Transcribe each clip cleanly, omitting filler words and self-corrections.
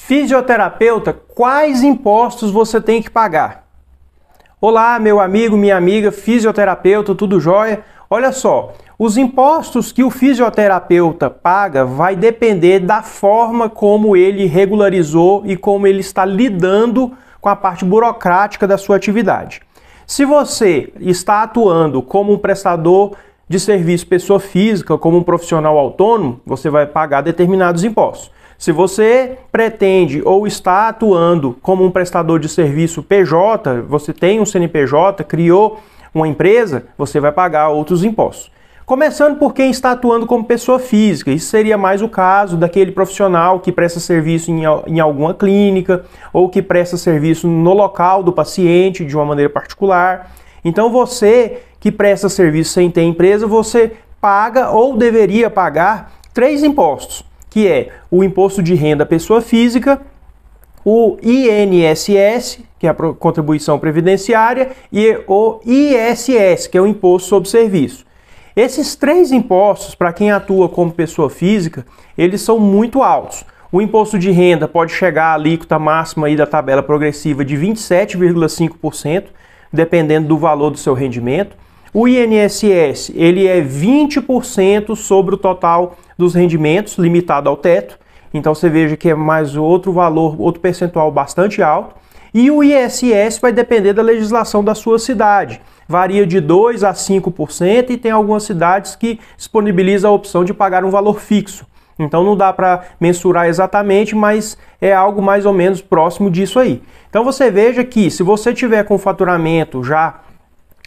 Fisioterapeuta, quais impostos você tem que pagar? Olá, meu amigo, minha amiga, fisioterapeuta, tudo jóia? Olha só, os impostos que o fisioterapeuta paga vai depender da forma como ele regularizou e como ele está lidando com a parte burocrática da sua atividade. Se você está atuando como um prestador de serviço pessoa física, como um profissional autônomo, você vai pagar determinados impostos. Se você pretende ou está atuando como um prestador de serviço PJ, você tem um CNPJ, criou uma empresa, você vai pagar outros impostos. Começando por quem está atuando como pessoa física, isso seria mais o caso daquele profissional que presta serviço em alguma clínica ou que presta serviço no local do paciente de uma maneira particular. Então você que presta serviço sem ter empresa, você paga ou deveria pagar 3 impostos, que é o imposto de renda pessoa física, o INSS, que é a contribuição previdenciária, e o ISS, que é o imposto sobre serviço. Esses 3 impostos, para quem atua como pessoa física, eles são muito altos. O imposto de renda pode chegar à alíquota máxima aí da tabela progressiva de 27,5%, dependendo do valor do seu rendimento. O INSS, ele é 20% sobre o total dos rendimentos, limitado ao teto. Então você veja que é mais outro valor, outro percentual bastante alto. E o ISS vai depender da legislação da sua cidade. Varia de 2% a 5% e tem algumas cidades que disponibilizam a opção de pagar um valor fixo. Então não dá para mensurar exatamente, mas é algo mais ou menos próximo disso aí. Então você veja que se você tiver com faturamento já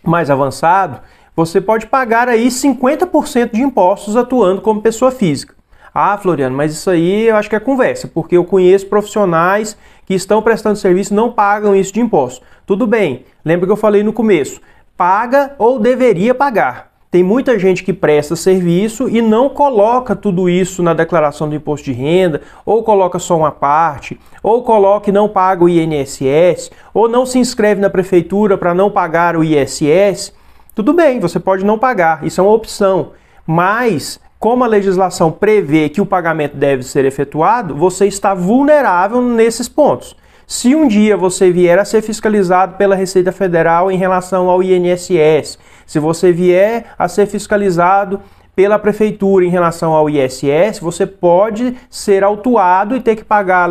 mais avançado, você pode pagar aí 50% de impostos atuando como pessoa física. Ah, Floriano, mas isso aí eu acho que é conversa, porque eu conheço profissionais que estão prestando serviço e não pagam isso de imposto. Tudo bem, lembra que eu falei no começo, paga ou deveria pagar. Tem muita gente que presta serviço e não coloca tudo isso na declaração do imposto de renda, ou coloca só uma parte, ou coloca e não paga o INSS, ou não se inscreve na prefeitura para não pagar o ISS. Tudo bem, você pode não pagar, isso é uma opção, mas como a legislação prevê que o pagamento deve ser efetuado, você está vulnerável nesses pontos. Se um dia você vier a ser fiscalizado pela Receita Federal em relação ao INSS, se você vier a ser fiscalizado pela Prefeitura em relação ao ISS, você pode ser autuado e ter que pagar,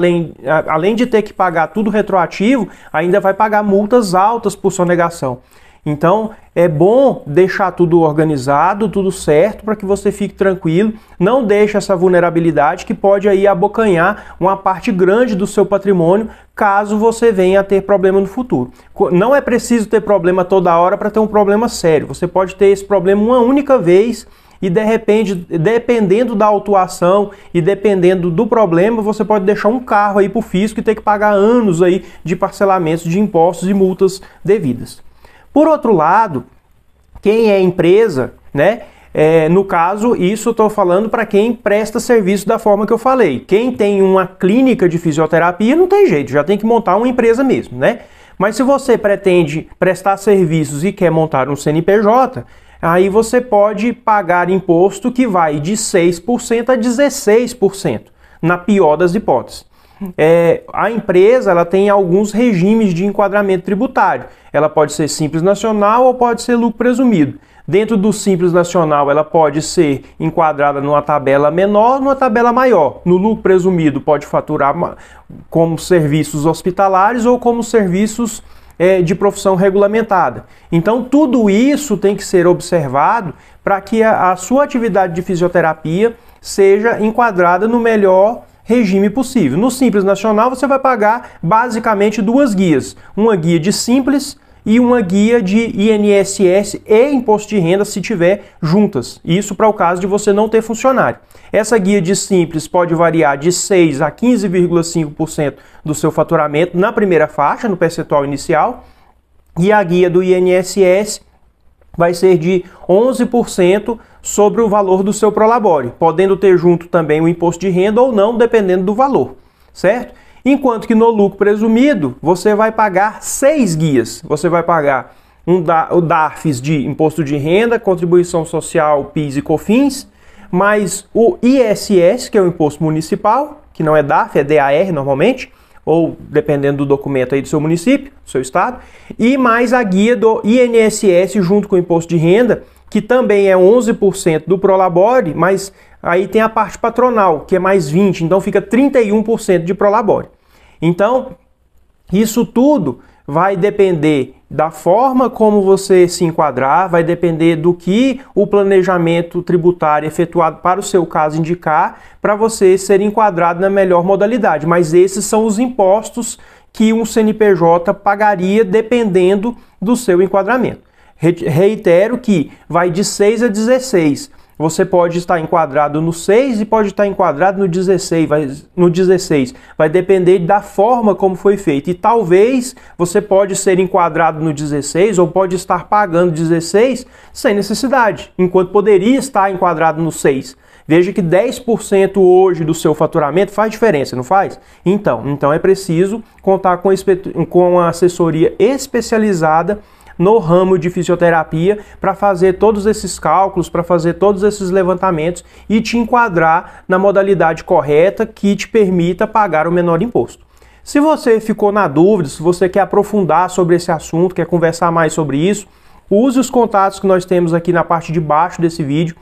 além de ter que pagar tudo retroativo, ainda vai pagar multas altas por sonegação. Então, é bom deixar tudo organizado, tudo certo, para que você fique tranquilo. Não deixe essa vulnerabilidade que pode aí abocanhar uma parte grande do seu patrimônio, caso você venha a ter problema no futuro. Não é preciso ter problema toda hora para ter um problema sério. Você pode ter esse problema uma única vez e, de repente, dependendo da autuação e dependendo do problema, você pode deixar um carro aí para o fisco e ter que pagar anos aí de parcelamentos de impostos e multas devidas. Por outro lado, quem é empresa, né? No caso, isso eu estou falando para quem presta serviço da forma que eu falei. Quem tem uma clínica de fisioterapia não tem jeito, já tem que montar uma empresa mesmo, né? Mas se você pretende prestar serviços e quer montar um CNPJ, aí você pode pagar imposto que vai de 6% a 16%, na pior das hipóteses. A empresa ela tem alguns regimes de enquadramento tributário. Ela pode ser simples nacional ou pode ser lucro presumido. Dentro do simples nacional, ela pode ser enquadrada numa tabela menor, numa tabela maior. No lucro presumido, pode faturar como serviços hospitalares ou como serviços de profissão regulamentada. Então, tudo isso tem que ser observado para que a sua atividade de fisioterapia seja enquadrada no melhor regime possível. No Simples Nacional você vai pagar basicamente 2 guias, uma guia de Simples e uma guia de INSS e Imposto de Renda se tiver juntas. Isso para o caso de você não ter funcionário. Essa guia de Simples pode variar de 6 a 15,5% do seu faturamento na primeira faixa, no percentual inicial, e a guia do INSS vai ser de 11% sobre o valor do seu prolabore, podendo ter junto também o imposto de renda ou não, dependendo do valor, certo? Enquanto que no lucro presumido, você vai pagar 6 guias. Você vai pagar o DARFs de imposto de renda, contribuição social, PIS e COFINS, mais o ISS, que é o imposto municipal, que não é DARF, é DAR normalmente, ou dependendo do documento aí do seu município, do seu estado, e mais a guia do INSS junto com o imposto de renda, que também é 11% do Prolabore, mas aí tem a parte patronal, que é mais 20%, então fica 31% de Prolabore. Então, isso tudo vai depender da forma como você se enquadrar, vai depender do que o planejamento tributário efetuado para o seu caso indicar, para você ser enquadrado na melhor modalidade. Mas esses são os impostos que um CNPJ pagaria dependendo do seu enquadramento. Reitero que vai de 6 a 16. Você pode estar enquadrado no 6 e pode estar enquadrado no 16. Vai depender da forma como foi feito. E talvez você pode ser enquadrado no 16 ou pode estar pagando 16 sem necessidade, enquanto poderia estar enquadrado no 6. Veja que 10% hoje do seu faturamento faz diferença, não faz? Então é preciso contar com uma assessoria especializada no ramo de fisioterapia para fazer todos esses cálculos, para fazer todos esses levantamentos e te enquadrar na modalidade correta que te permita pagar o menor imposto. Se você ficou na dúvida, se você quer aprofundar sobre esse assunto, quer conversar mais sobre isso, use os contatos que nós temos aqui na parte de baixo desse vídeo.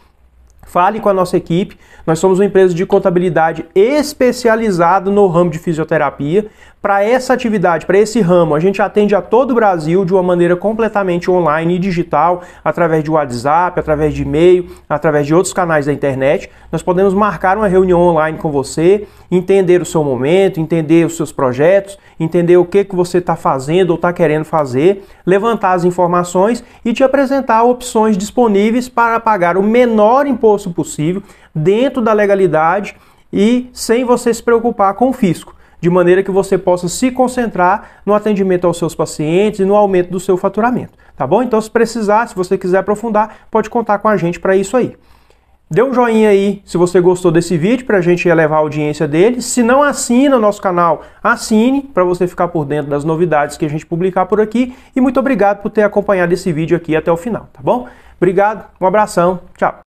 Fale com a nossa equipe. Nós somos uma empresa de contabilidade especializada no ramo de fisioterapia. Para essa atividade, para esse ramo, a gente atende a todo o Brasil de uma maneira completamente online e digital, através de WhatsApp, através de e-mail, através de outros canais da internet. Nós podemos marcar uma reunião online com você, entender o seu momento, entender os seus projetos, entender o que você está fazendo ou está querendo fazer, levantar as informações e te apresentar opções disponíveis para pagar o menor imposto possível, dentro da legalidade e sem você se preocupar com o fisco, de maneira que você possa se concentrar no atendimento aos seus pacientes e no aumento do seu faturamento, tá bom? Então, se precisar, se você quiser aprofundar, pode contar com a gente para isso aí. Dê um joinha aí se você gostou desse vídeo para a gente elevar a audiência dele. Se não assina o nosso canal, assine para você ficar por dentro das novidades que a gente publicar por aqui. E muito obrigado por ter acompanhado esse vídeo aqui até o final, tá bom? Obrigado, um abração, tchau!